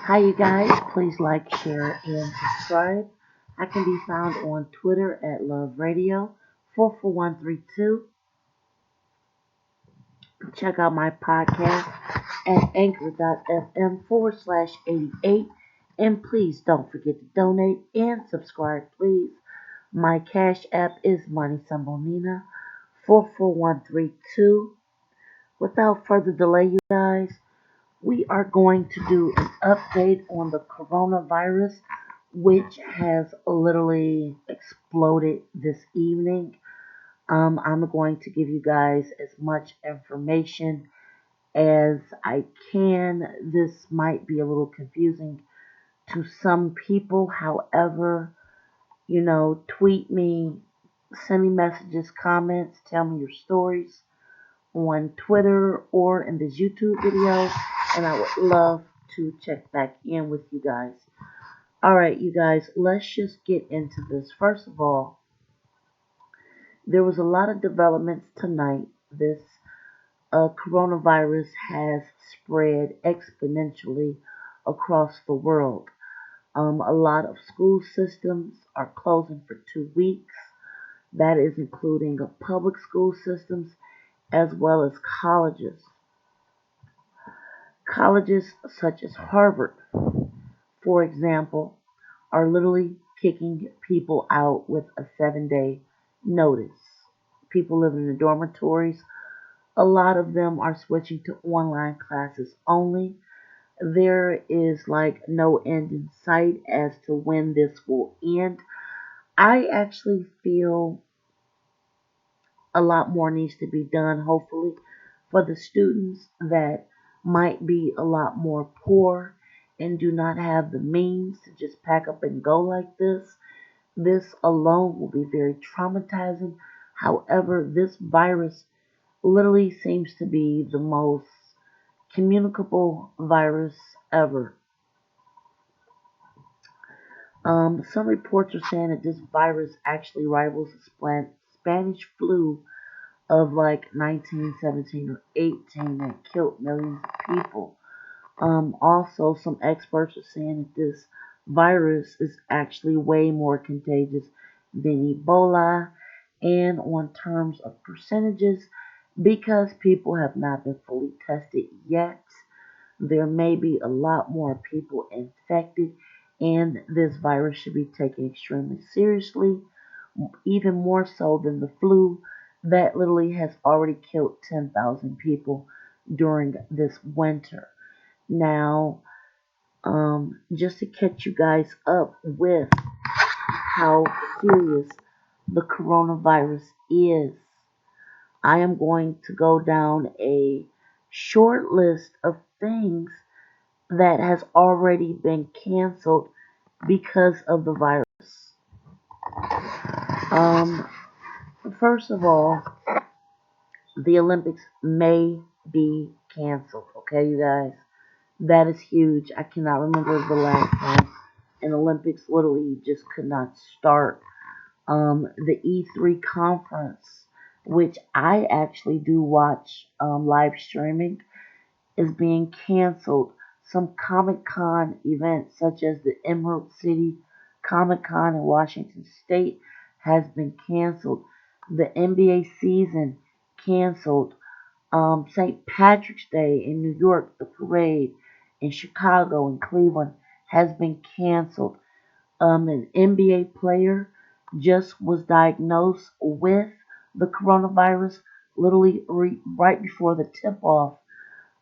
Hi, you guys. Please like, share, and subscribe. I can be found on Twitter at Love Radio 44132. Check out my podcast at anchor.fm/88. And please don't forget to donate and subscribe, please. My Cash App is Money Symbol Nina 44132. Without further delay, you guys, we are going to do an update on the coronavirus, which has literally exploded this evening. I'm going to give you guys as much information as I can. This might be a little confusing to some people. However, tweet me, send me messages, comments, tell me your stories on Twitter or in this YouTube video, and I would love to check back in with you guys. Alright, you guys, let's just get into this. First of all, there was a lot of developments tonight. This coronavirus has spread exponentially across the world. A lot of school systems are closing for 2 weeks. That is including public school systems as well as colleges. Colleges such as Harvard, for example, are literally kicking people out with a 7-day notice. People living in the dormitories, a lot of them are switching to online classes only. There is like no end in sight as to when this will end. I actually feel a lot more needs to be done, hopefully, for the students that might be a lot more poor and do not have the means to just pack up and go like this. This alone will be very traumatizing. However, this virus literally seems to be the most communicable virus ever. Some reports are saying that this virus actually rivals the Spanish flu of like 1917 or 18 that killed millions of people. Also, some experts are saying that this virus is actually way more contagious than Ebola, and on terms of percentages, because people have not been fully tested yet, there may be a lot more people infected, and this virus should be taken extremely seriously, even more so than the flu that literally has already killed 10,000 people during this winter. Now, just to catch you guys up with how serious the coronavirus is, I am going to go down a short list of things that has already been canceled because of the virus. Um, First of all, the Olympics may be canceled. Okay, you guys, that is huge. I cannot remember the last time an Olympics literally just could not start. The E3 conference, which I actually do watch live streaming, is being canceled. Some Comic Con events, such as the Emerald City Comic Con in Washington State, has been canceled. The NBA season canceled. St. Patrick's Day in New York, the parade in Chicago and Cleveland has been canceled. An NBA player just was diagnosed with the coronavirus literally right before the tip off.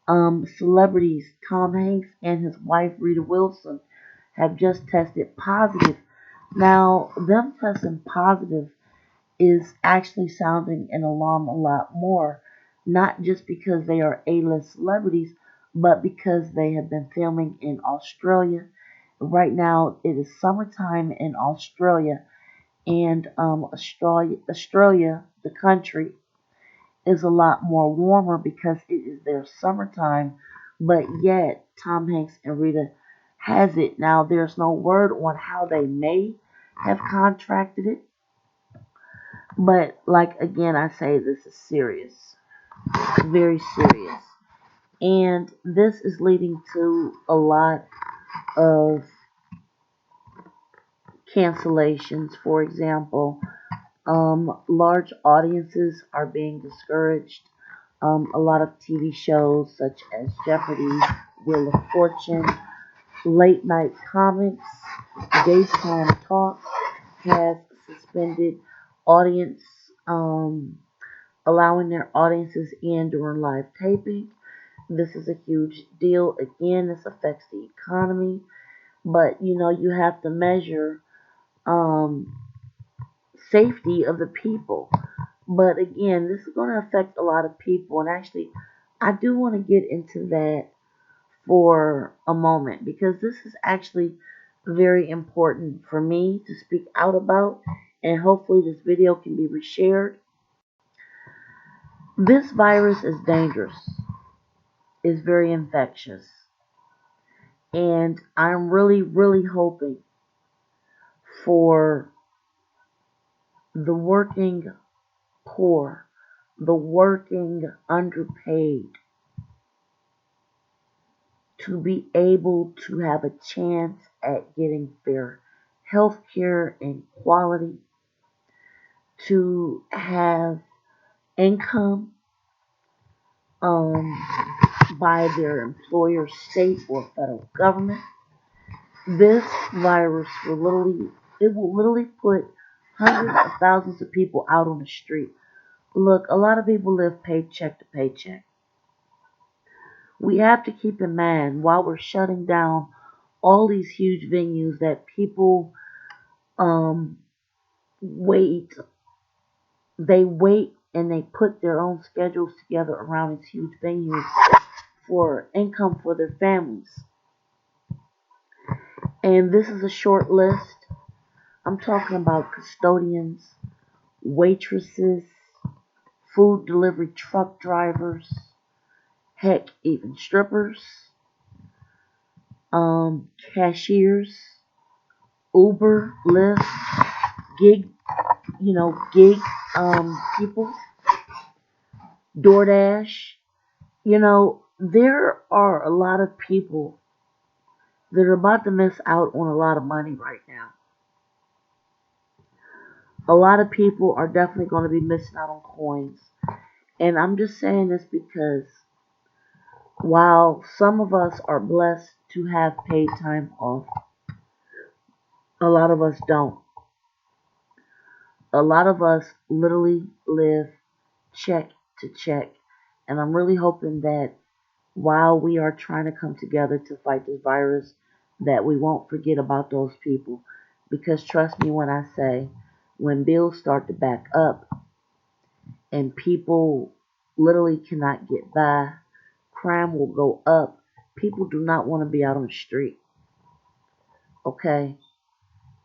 Celebrities Tom Hanks and his wife Rita Wilson have just tested positive. Now, them testing positive is actually sounding an alarm a lot more, not just because they are A-list celebrities, but because they have been filming in Australia. Right now, it is summertime in Australia, and Australia, the country, is a lot more warmer because it is their summertime, but yet Tom Hanks and Rita has it. Now, there's no word on how they may have contracted it, but like again, I say this is serious, very serious. And this is leading to a lot. of cancellations. For example, large audiences are being discouraged. A lot of TV shows such as Jeopardy, Wheel of Fortune, late night comics, daytime talk has suspended audience, allowing their audiences in during live taping. This is a huge deal. Again, this affects the economy, but you have to measure um, safety of the people. But again, this is going to affect a lot of people, and actually, I do want to get into that for a moment because this is actually very important for me to speak out about, and hopefully, this video can be reshared. This virus is dangerous, it's very infectious, and I'm really, really hoping for the working poor, the working underpaid, to be able to have a chance at getting fair health care and quality, to have income um, by their employer, state, or federal government. This virus will literally put hundreds of thousands of people out on the street. Look, a lot of people live paycheck to paycheck. We have to keep in mind while we're shutting down all these huge venues that people um, wait. They wait and they put their own schedules together around these huge venues for income for their families. And this is a short list. I'm talking about custodians, waitresses, food delivery truck drivers, heck, even strippers, cashiers, Uber, Lyft, gig, gig people, DoorDash. There are a lot of people that are about to miss out on a lot of money right now. A lot of people are definitely going to be missing out on coins. And I'm just saying this because while some of us are blessed to have paid time off, a lot of us don't. A lot of us literally live check to check. And I'm really hoping that while we are trying to come together to fight this virus, that we won't forget about those people. Because trust me when I say, when bills start to back up and people literally cannot get by, crime will go up. People do not want to be out on the street. Okay?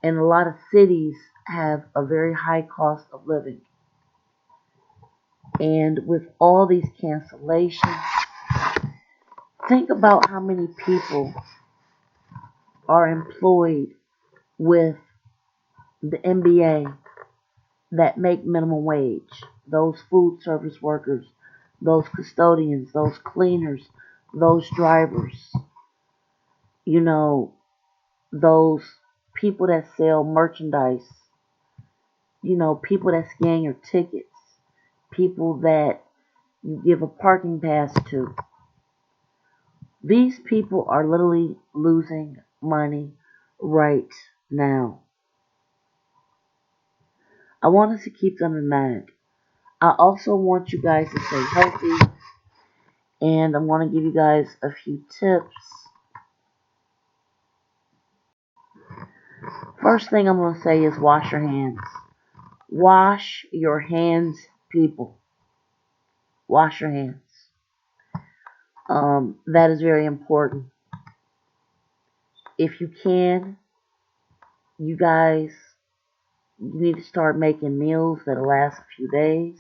And a lot of cities have a very high cost of living. And with all these cancellations, think about how many people are employed with the NBA that make minimum wage. Those food service workers, those custodians, those cleaners, those drivers, you know, those people that sell merchandise, people that scan your tickets, people that you give a parking pass to. These people are literally losing money right now. I want us to keep them in mind. I also want you guys to stay healthy, and I want to give you guys a few tips. First thing I'm going to say is wash your hands. Wash your hands, people. Wash your hands. That is very important. If you can, you guys, you need to start making meals that'll last a few days.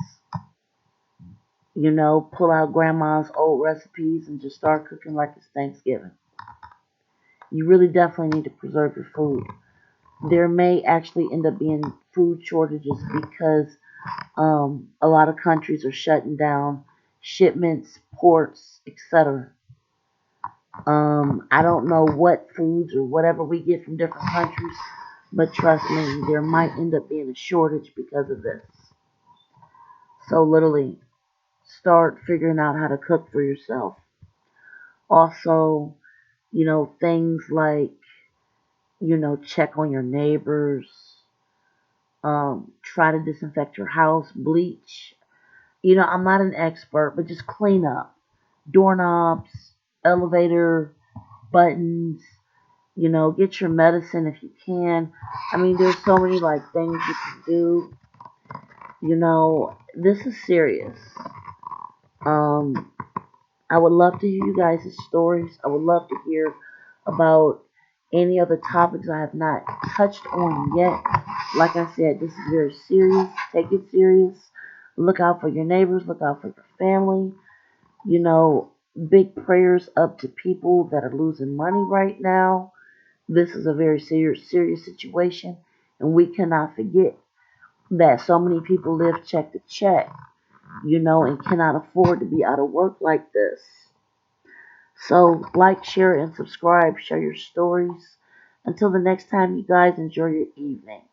Pull out grandma's old recipes and just start cooking like it's Thanksgiving. You really definitely need to preserve your food. There may actually end up being food shortages because a lot of countries are shutting down shipments, ports, etc. I don't know what foods or whatever we get from different countries, but trust me, there might end up being a shortage because of this. So literally, start figuring out how to cook for yourself. Also, things like, check on your neighbors, try to disinfect your house, bleach. I'm not an expert, but just clean up doorknobs, elevator buttons, get your medicine if you can. I mean, there's so many like things you can do. This is serious. Um, I would love to hear you guys' stories. I would love to hear about any other topics I have not touched on yet. Like I said, this is very serious. Take it serious. Look out for your neighbors. Look out for your family. You know, big prayers up to people that are losing money right now. This is a very serious situation, and we cannot forget that so many people live check to check, and cannot afford to be out of work like this. So, like, share, and subscribe. Share your stories. Until the next time, you guys enjoy your evening.